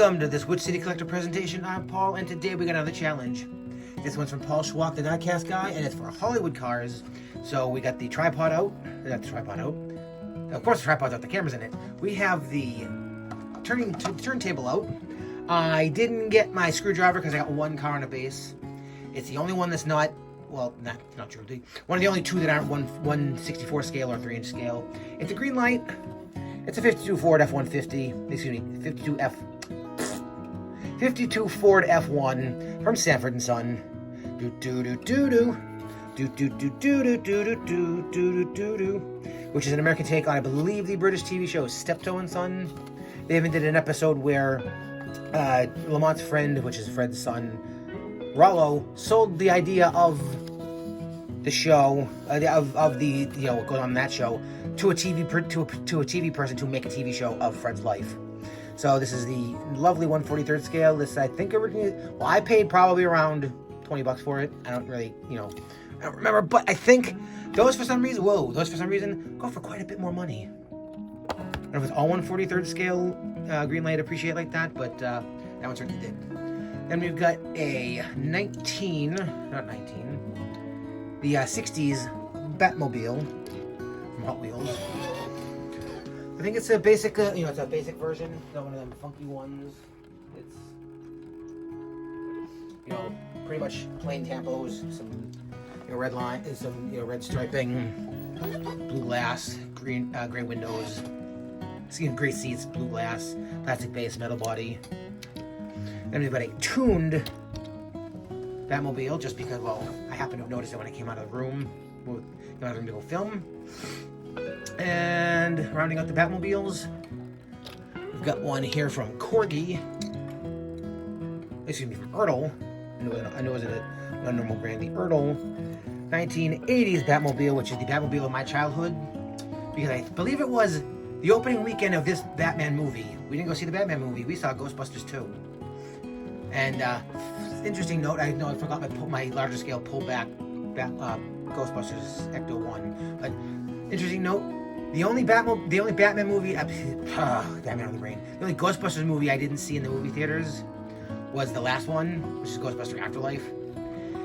Welcome to this Which City Collector presentation. I'm Paul, and today we got another challenge. This one's from Paul Schwab, the DIecast guy, and it's for Hollywood cars. So we got the tripod out. Not the tripod out. Of course the tripod's out, the camera's in it. We have the turntable out. I didn't get my screwdriver because I got one car on a base. It's the only one that's not, well, not true. One of the only two that aren't 1/64 scale or 3-inch scale. It's a Greenlight. It's a 52 Ford F-150. Excuse me, 52 Ford F1 from Sanford and Son. Which is an American take on, I believe, the British TV show Steptoe and Son. They even did an episode where Lamont's friend, which is Fred's son, Rollo, sold the idea of the show, of the what goes on in that show, to a TV person to make a TV show of Fred's life. So this is the lovely 1/43rd scale. This, I think, originally, well, I paid probably around $20 for it. I don't really, I don't remember, but I think those for some reason go for quite a bit more money. I don't know if it's all 1/43rd scale Greenlight appreciate like that, but that one certainly did. Then we've got a the 60s Batmobile from Hot Wheels. I think it's a basic, it's a basic version, not one of them funky ones. It's, pretty much plain tampos, some, red line, and some, red striping, blue glass, gray windows, gray seats, blue glass, plastic base, metal body. Then we've got a tuned Batmobile, just because, well, I happened to have noticed it when I came out of the room, to go film. And rounding out the Batmobiles, we've got one here from Corgi. Excuse me, from Ertl. I know it was a normal brand. The Ertl 1980s Batmobile, which is the Batmobile of my childhood, because I believe it was the opening weekend of this Batman movie. We didn't go see the Batman movie. We saw Ghostbusters 2. And interesting note, I forgot my larger scale pullback Ghostbusters Ecto 1. But interesting note, the only Batman movie, Batman on the brain. The only Ghostbusters movie I didn't see in the movie theaters was the last one, which is Ghostbusters Afterlife.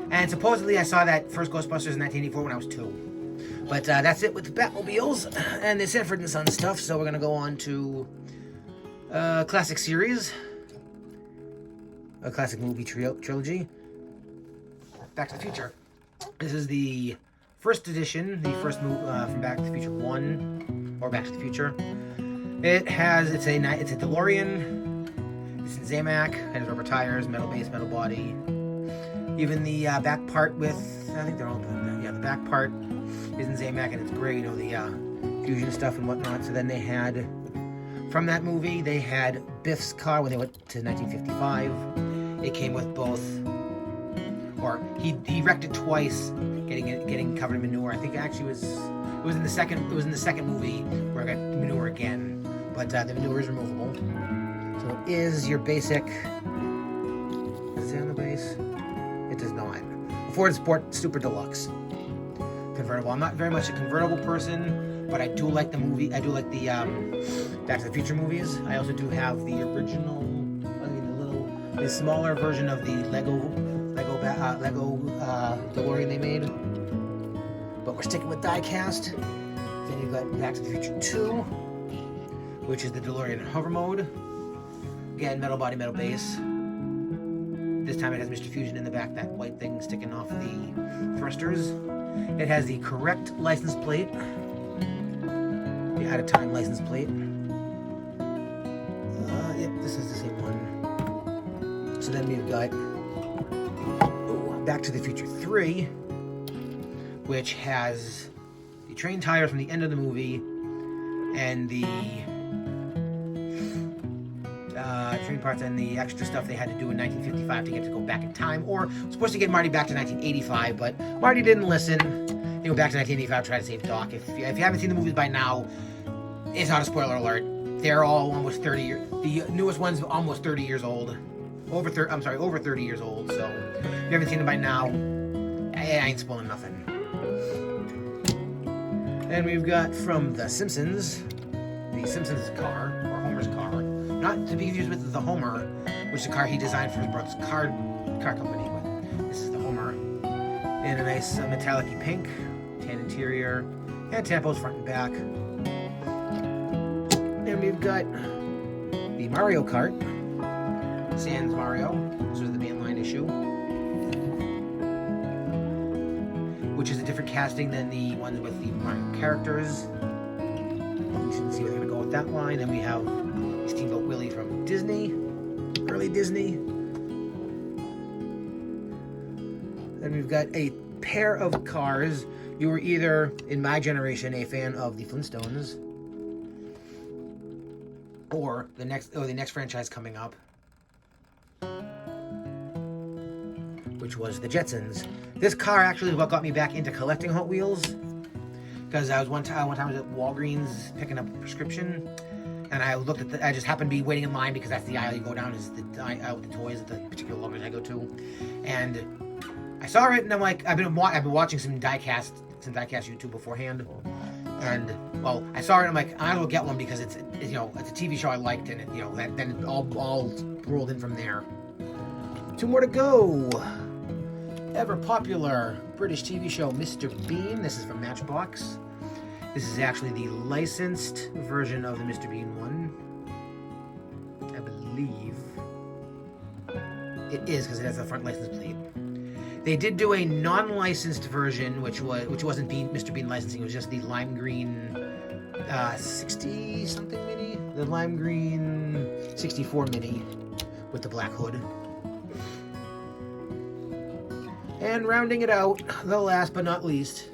And supposedly I saw that first Ghostbusters in 1984 when I was 2. But that's it with the Batmobiles and the Sanford and Son stuff. So we're gonna go on to classic series, a classic movie trilogy, Back to the Future. This is the first edition, the first move from Back to the Future 1, or Back to the Future. It's a DeLorean. It's in Zamac, has rubber tires, metal base, metal body. Even the back part with, I think they're all done. Yeah, the back part is in Zamac and it's gray, the fusion stuff and whatnot. So then they had, from that movie, they had Biff's car when they went to 1955. It came with both, or he wrecked it twice, getting covered in manure. I think actually it was in the second movie where I got manure again, but the manure is removable. So it is your basic. Does it say on the base? It does not. Ford Sport Super Deluxe convertible. I'm not very much a convertible person, but I do like the movie. I do like the Back to the Future movies. I also do have the original, the smaller version of the Lego DeLorean they made. But we're sticking with diecast. Then you've got Back to the Future 2, which is the DeLorean hover mode. Again, metal body, metal base. This time it has Mr. Fusion in the back, that white thing sticking off the thrusters. It has the correct license plate, the out-of-time license plate. Yep, this is the same one. So then we've got Back to the Future 3, which has the train tires from the end of the movie and the train parts and the extra stuff they had to do in 1955 to go back in time, or supposed to get Marty back to 1985, but Marty didn't listen. They go back to 1985 to try to save Doc. If you haven't seen the movies by now, it's not a spoiler alert. They're all almost 30 years. The newest one's almost 30 years old. Over 30 years old. So if you haven't seen it by now, I ain't spoiling nothing. And we've got from The Simpsons car, or Homer's car. not to be confused with the Homer, which is the car he designed for his brother's car company. But this is the Homer, in a nice metallic pink, tan interior, and tampos front and back. And we've got the Mario Kart, Sans Mario. This was the mainline issue, which is a different casting than the ones with the Mario characters. We should see where they're going to go with that line. Then we have Steamboat Willie from Disney, early Disney. Then we've got a pair of cars. You were either, in my generation, a fan of the Flintstones, or the next franchise coming up, which was the Jetsons. This car actually is what got me back into collecting Hot Wheels, because I was one time I was at Walgreens picking up a prescription, and I looked at I just happened to be waiting in line because that's the aisle you go down, is the aisle with the toys at the particular Walgreens I go to, and I saw it and I'm like, I've been watching some DIecast YouTube beforehand, and well, I saw it and I'm like, I will get one because it's you know, it's a TV show I liked, and it, you know, then it all rolled in from there. 2 more to go. Ever popular British TV show Mr. Bean. This is from Matchbox. This is actually the licensed version of the Mr. Bean one, I believe. It is, because it has the front license plate. They did do a non-licensed version, which wasn't Mr. Bean licensing. It was just the lime green 60 something mini, the lime green 64 mini with the black hood. And rounding it out, the last but not least,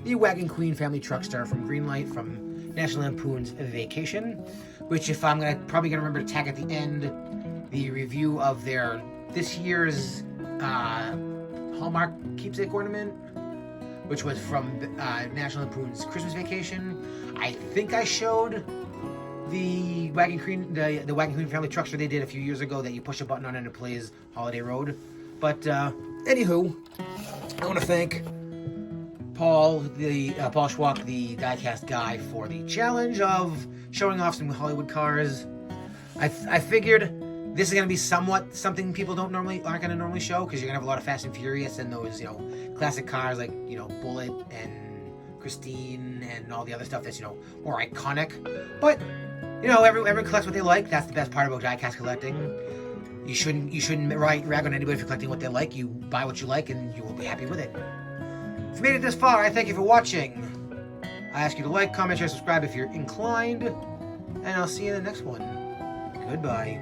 the Wagon Queen family truck star from Greenlight from National Lampoon's Vacation, which, if I'm probably gonna remember to tag at the end, the review of their this year's Hallmark keepsake ornament, which was from National Lampoon's Christmas Vacation. I think I showed the Wagon Queen, the Wagon Queen family truck star they did a few years ago that you push a button on and it plays Holiday Road. But anywho, I want to thank Paul Schwalk, the DIecast guy, for the challenge of showing off some Hollywood cars. I figured this is going to be something people aren't going to normally show, because you're going to have a lot of Fast and Furious and those, you know, classic cars like, you know, Bullet and Christine and all the other stuff that's, you know, more iconic. But, you know, everyone collects what they like. That's the best part about diecast collecting. You shouldn't rag on anybody for collecting what they like. You buy what you like and you will be happy with it. If you made it this far, I thank you for watching. I ask you to like, comment, share, subscribe if you're inclined, and I'll see you in the next one. Goodbye.